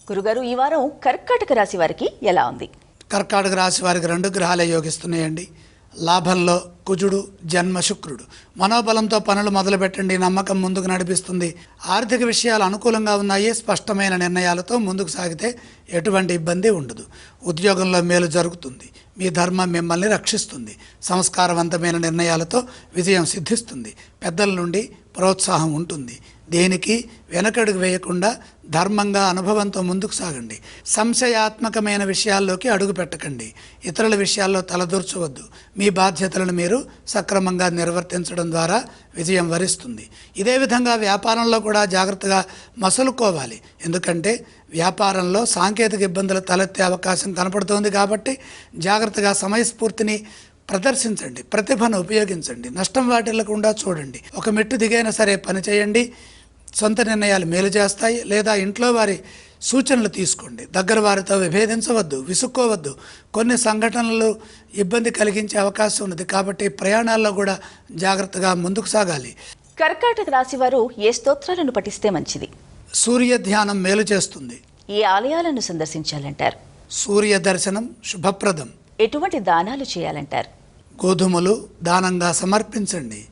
గురుగారు, ఈ వారం కర్కాటక రాశి వారికి ఎలా ఉంది? కర్కాటక రాశి వారికి 2 గ్రహాలే యోగిస్తున్నాయండి. లాభంలో కుజుడు, జన్మ శుక్రుడు. మనోబలంతో పనులు మొదలుపెట్టండి, నమ్మకం ముందుకు నడిపిస్తుంది. ఆర్థిక విషయాలు అనుకూలంగా ఉన్నాయి. స్పష్టమైన నిర్ణయాలతో ముందుకు సాగితే ఎటువంటి ఇబ్బంది ఉండదు. ఉద్యోగంలో మేలు జరుగుతుంది. మీ ధర్మం మిమ్మల్ని రక్షిస్తుంది. సంస్కారవంతమైన నిర్ణయాలతో విజయం సిద్ధిస్తుంది. పెద్దల నుండి ప్రోత్సాహం ఉంటుంది. దేనికి వెనకడుగు వేయకుండా ధర్మంగా అనుభవంతో ముందుకు సాగండి. సంశయాత్మకమైన విషయాల్లోకి అడుగు పెట్టకండి. ఇతరుల విషయాల్లో తలదూర్చవద్దు. మీ బాధ్యతలను మీరు సక్రమంగా నిర్వర్తించడం ద్వారా విజయం వరిస్తుంది. ఇదే విధంగా వ్యాపారంలో కూడా జాగ్రత్తగా మసులుకోవాలి. ఎందుకంటే వ్యాపారంలో సాంకేతిక ఇబ్బందులు తలెత్తే అవకాశం కనపడుతోంది. కాబట్టి జాగ్రత్తగా సమయస్ఫూర్తిని ప్రదర్శించండి. ప్రతిభను ఉపయోగించండి. నష్టం వాటిల్లకుండా చూడండి. ఒక మెట్టు దిగైనా సరే పని చేయండి. సొంత నిర్ణయాలు మేలు చేస్తాయి. లేదా ఇంట్లో వారి సూచనలు తీసుకోండి. దగ్గర వారితో విభేదించవద్దు, విసుక్కోవద్దు. కొన్ని సంఘటనలు ఇబ్బంది కలిగించే అవకాశం ఉన్నది. కాబట్టి ప్రయాణాల్లో కూడా జాగ్రత్తగా ముందుకు సాగాలి. కర్కాటక రాశి వారు ఏ స్తోత్రాలను పఠిస్తే మంచిది? సూర్య ధ్యానం మేలు చేస్తుంది. ఏ ఆలయాలను సందర్శించాలంటారు? సూర్య దర్శనం శుభప్రదం. ఎటువంటి దానాలు చేయాలంటారు? గోధుమలు దానంగా సమర్పించండి.